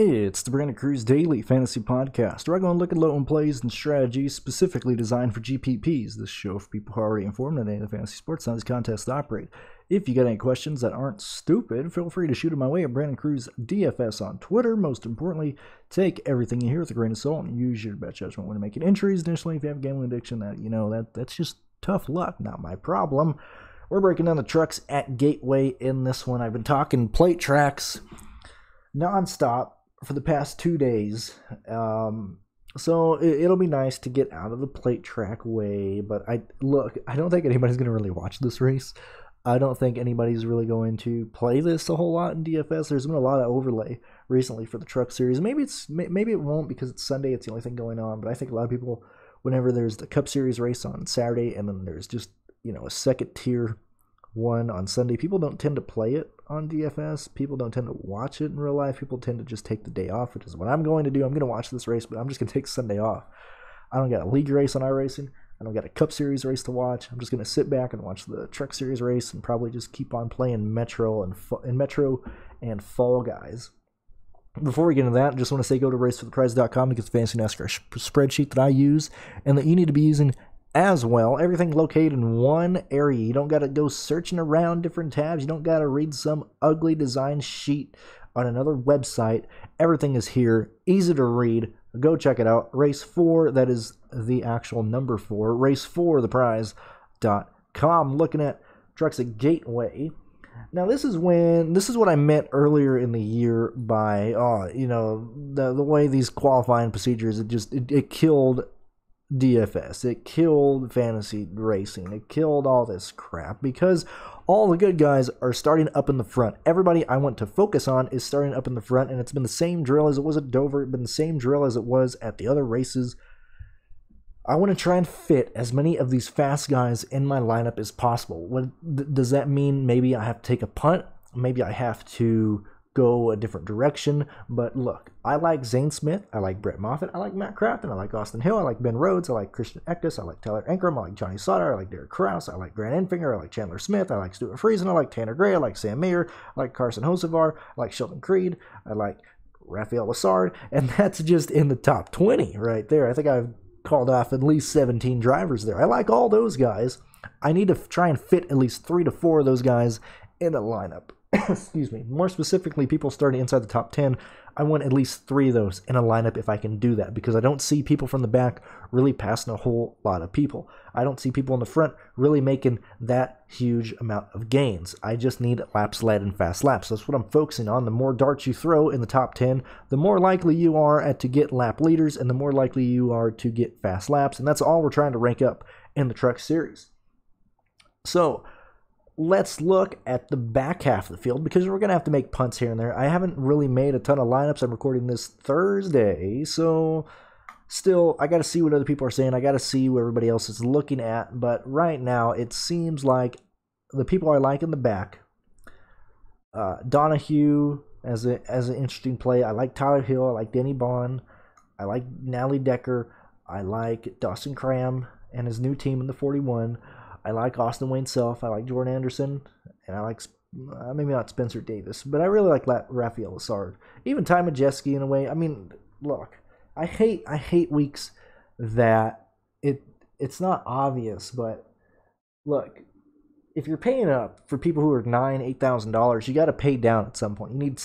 It's the Brandon Cruz Daily Fantasy Podcast, where I go and look at low-owned plays and strategies specifically designed for GPPs. This show for people who are already informed on any of the fantasy sports how these contests operate. If you got any questions that aren't stupid, feel free to shoot them my way at BrandonCruzDFS on Twitter. Most importantly, take everything you hear with a grain of salt and use your bet judgment when making entries. Additionally, if you have a gambling addiction, that's just tough luck, not my problem. We're breaking down the trucks at Gateway in this one. I've been talking plate tracks nonstop for the past 2 days, so it'll be nice to get out of the plate track way. But I don't think anybody's going to really watch this race. I don't think anybody's really going to play this a whole lot in DFS. There's been a lot of overlay recently for the truck series. Maybe it won't because it's Sunday. It's the only thing going on. But I think a lot of people, whenever there's the Cup Series race on Saturday and then there's just a second tier one on Sunday, people don't tend to play it on DFS. People don't tend to watch it in real life. People tend to just take the day off, which is what I'm going to do. I'm going to watch this race, but I'm just going to take Sunday off. I don't got a league race on iRacing. I don't got a Cup Series race to watch. I'm just going to sit back and watch the Truck Series race and probably just keep on playing Metro and Fall Guys. Before we get into that, I just want to say go to racefortheprize.com to get the fancy NASCAR spreadsheet that I use and that you need to be using as well. Everything located in one area. You don't got to go searching around different tabs. You don't got to read some ugly design sheet on another website. Everything is here. Easy to read. Go check it out. Race 4, that is the actual number 4. Racefortheprize.com. Looking at trucks at Gateway. Now this is what I meant earlier in the year by the way these qualifying procedures, it killed DFS. It killed fantasy racing. It killed all this crap because all the good guys are starting up in the front. Everybody I want to focus on is starting up in the front, and it's been the same drill as it was at Dover. It's been the same drill as it was at the other races. I want to try and fit as many of these fast guys in my lineup as possible. Does that mean maybe I have to take a punt? Maybe I have to go a different direction? But look, I like Zane Smith, I like Brett Moffitt, I like Matt Crafton, I like Austin Hill, I like Ben Rhodes, I like Christian Eckes, I like Tyler Ankrum, I like Johnny Sauter, I like Derek Kraus, I like Grant Enfinger, I like Chandler Smith, I like Stuart Friesen, I like Tanner Gray, I like Sam Mayer, I like Carson Hocevar, I like Sheldon Creed, I like Rafael Lessard, and that's just in the top 20 right there. I think I've called off at least 17 drivers there. I like all those guys. I need to try and fit at least 3 to 4 of those guys in the lineup. Excuse me. More specifically, people starting inside the top 10, I want at least 3 of those in a lineup if I can do that, because I don't see people from the back really passing a whole lot of people. I don't see people in the front really making that huge amount of gains. I just need laps led and fast laps. That's what I'm focusing on. The more darts you throw in the top 10, the more likely you are to get lap leaders, and the more likely you are to get fast laps, and that's all we're trying to rank up in the Truck Series. So let's look at the back half of the field, because we're going to have to make punts here and there. I haven't really made a ton of lineups. I'm recording this Thursday, so still, I got to see what other people are saying. I got to see what everybody else is looking at. But right now, it seems like the people I like in the back, Donahue as an interesting play. I like Tyler Hill. I like Denny Bond. I like Nally Decker. I like Dawson Cram and his new team in the 41. I like Austin Wayne Self. I like Jordan Anderson. And I like, maybe not Spencer Davis, but I really like Rafael Lessard. Even Ty Majeski in a way. I mean, look, I hate weeks that it's not obvious, but look, if you're paying up for people who are $8,000, you got to pay down at some point. You need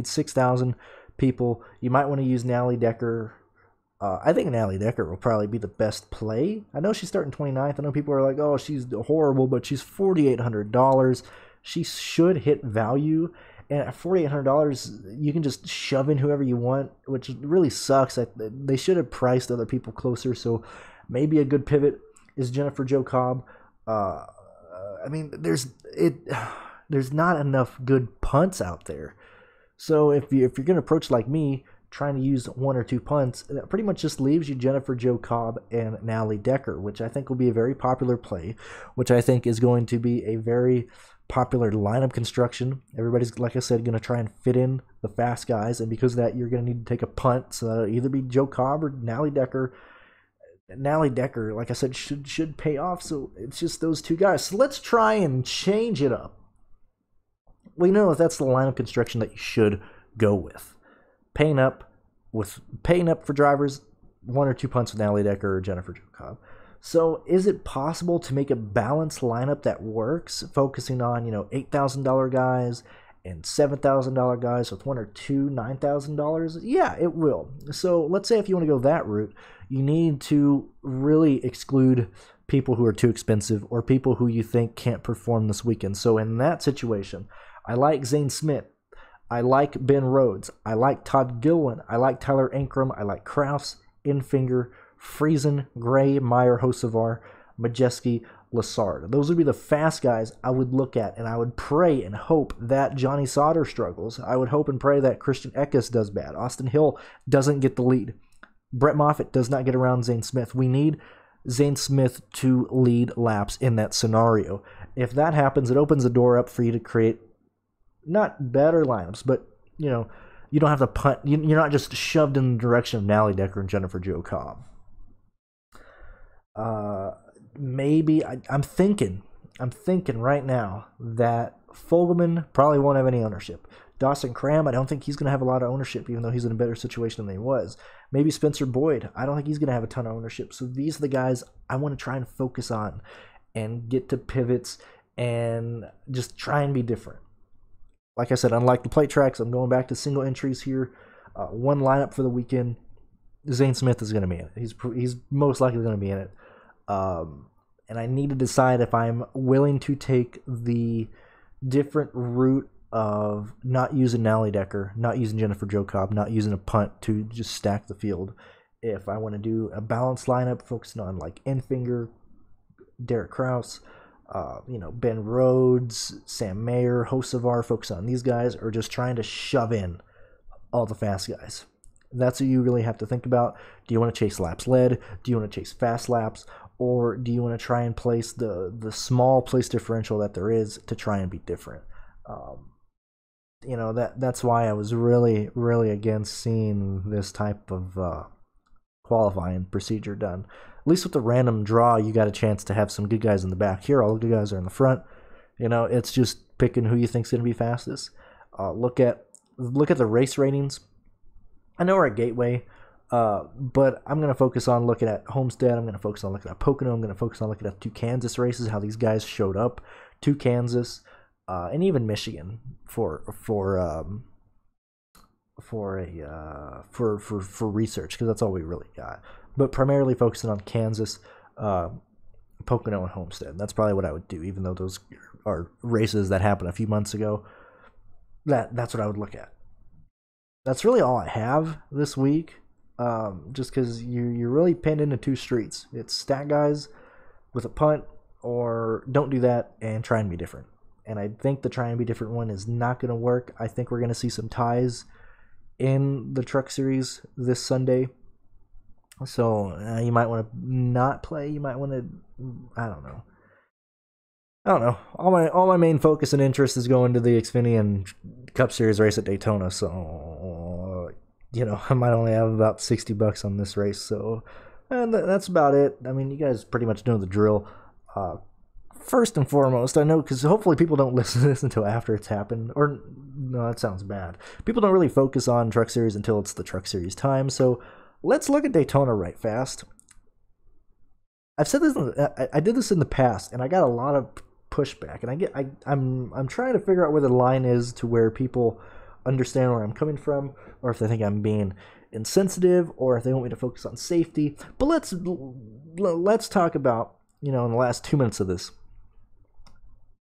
6,000 people. You might want to use Nally Decker. I think Nally Decker will probably be the best play. I know she's starting 29th. I know people are like, oh, she's horrible, but she's $4,800. She should hit value. And at $4,800, you can just shove in whoever you want, which really sucks. They should have priced other people closer. So maybe a good pivot is Jennifer Jo Cobb. I mean, there's not enough good punts out there. So if you're going to approach like me, trying to use 1 or 2 punts, that pretty much just leaves you Jennifer Jo Cobb and Nally Decker, which I think will be a very popular play, which I think is going to be a very popular lineup construction. Everybody's, like I said, going to try and fit in the fast guys, and because of that, you're going to need to take a punt. So that'll either be Jo Cobb or Nally Decker. Nally Decker, like I said, should pay off, so it's just those 2 guys. So let's try and change it up. We know if that's the lineup construction that you should go with. Paying up for drivers, 1 or 2 punts with Natalie Decker or Jennifer Jo Cobb. So is it possible to make a balanced lineup that works, focusing on, $8,000 guys and $7,000 guys with 1 or 2 $9,000? Yeah, it will. So let's say if you want to go that route, you need to really exclude people who are too expensive or people who you think can't perform this weekend. So in that situation, I like Zane Smith. I like Ben Rhodes. I like Todd Gilliland. I like Tyler Ankrum. I like Kraus, Infinger, Friesen, Gray, Meyer, Hocevar, Majeski, Lassard. Those would be the fast guys I would look at, and I would pray and hope that Johnny Sauter struggles. I would hope and pray that Christian Eckes does bad. Austin Hill doesn't get the lead. Brett Moffitt does not get around Zane Smith. We need Zane Smith to lead laps in that scenario. If that happens, it opens the door up for you to create not better lineups, but, you don't have to punt. You're not just shoved in the direction of Natalie Decker and Jennifer Jo Cobb. Maybe I'm thinking right now that Fogelman probably won't have any ownership. Dawson Cram, I don't think he's going to have a lot of ownership, even though he's in a better situation than he was. Maybe Spencer Boyd, I don't think he's going to have a ton of ownership. So these are the guys I want to try and focus on and get to pivots and just try and be different. Like I said, unlike the plate tracks, I'm going back to single entries here. One lineup for the weekend. Zane Smith is going to be in it. He's most likely going to be in it. And I need to decide if I'm willing to take the different route of not using Natalie Decker, not using Jennifer Jo Cobb, not using a punt to just stack the field. If I want to do a balanced lineup focusing on like Enfinger, Derek Kraus, Ben Rhodes, Sam Mayer, Hocevar, focus on these guys, or just trying to shove in all the fast guys. That's what you really have to think about. Do you want to chase laps led? Do you want to chase fast laps? Or do you want to try and place the small place differential that there is to try and be different? That's why I was really, really against seeing this type of qualifying procedure done. At least with the random draw, you got a chance to have some good guys in the back. Here, all the good guys are in the front. It's just picking who you think's going to be fastest. Look at the race ratings. I know we're at Gateway, but I'm going to focus on looking at Homestead. I'm going to focus on looking at Pocono. I'm going to focus on looking at 2 Kansas races, how these guys showed up to Kansas, and even Michigan for research, because that's all we really got. But primarily focusing on Kansas, Pocono, and Homestead. That's probably what I would do, even though those are races that happened a few months ago. That's what I would look at. That's really all I have this week, just because you're really pinned into 2 streets. It's stack guys with a punt, or don't do that and try and be different. And I think the try and be different one is not going to work. I think we're going to see some ties in the Truck Series this Sunday. So you might want to not play. You might want to, I don't know. All my main focus and interest is going to the Xfinity and Cup Series race at Daytona. So, I might only have about $60 on this race. So, and that's about it. I mean, you guys pretty much know the drill. First and foremost, I know, because hopefully people don't listen to this until after it's happened. Or, no, that sounds bad. People don't really focus on Truck Series until it's the Truck Series time. So, let's look at Daytona right fast. I've said this, I did this in the past, and I got a lot of pushback, and I'm trying to figure out where the line is to where people understand where I'm coming from, or if they think I'm being insensitive, or if they want me to focus on safety. But let's talk about, in the last 2 minutes of this.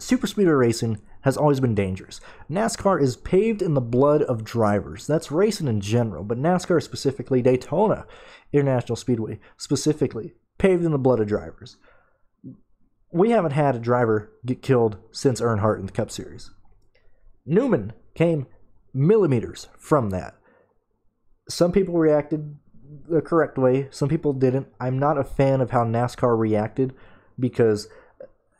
Super speedway racing has always been dangerous. NASCAR is paved in the blood of drivers. That's racing in general, but NASCAR specifically, Daytona International Speedway specifically, paved in the blood of drivers. We haven't had a driver get killed since Earnhardt in the Cup Series. Newman came millimeters from that. Some people reacted the correct way. Some people didn't. I'm not a fan of how NASCAR reacted, because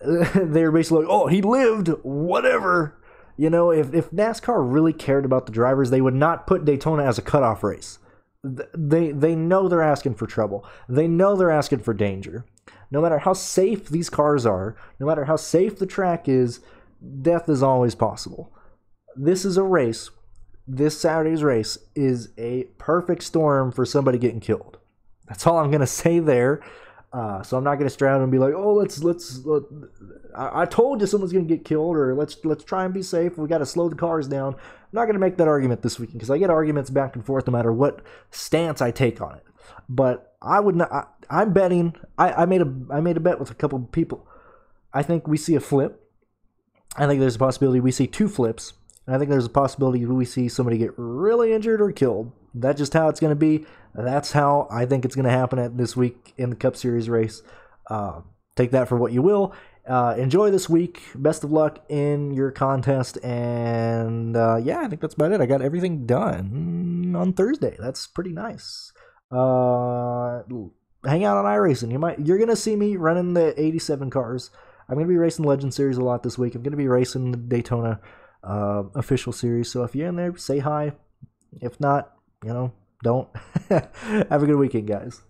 they were basically like, oh, he lived, whatever. If NASCAR really cared about the drivers, they would not put Daytona as a cutoff race. They know they're asking for trouble. They know they're asking for danger. No matter how safe these cars are, no matter how safe the track is, death is always possible. This is a race this Saturday's race is a perfect storm for somebody getting killed. That's all I'm going to say there. So I'm not going to stray out and be like, oh, let's I told you someone's going to get killed, or let's try and be safe. We got to slow the cars down. I'm not going to make that argument this weekend because I get arguments back and forth no matter what stance I take on it. But I would not. I'm betting. I made a bet with a couple of people. I think we see a flip. I think there's a possibility we see 2 flips. And I think there's a possibility we see somebody get really injured or killed. That's just how it's going to be. That's how I think it's going to happen at this week in the Cup Series race. Take that for what you will. Enjoy this week. Best of luck in your contest. And yeah, I think that's about it. I got everything done on Thursday. That's pretty nice. Hang out on iRacing. You're going to see me running the 87 cars. I'm going to be racing the Legend Series a lot this week. I'm going to be racing the Daytona official series. So if you're in there, say hi. If not, don't. Have a good weekend, guys.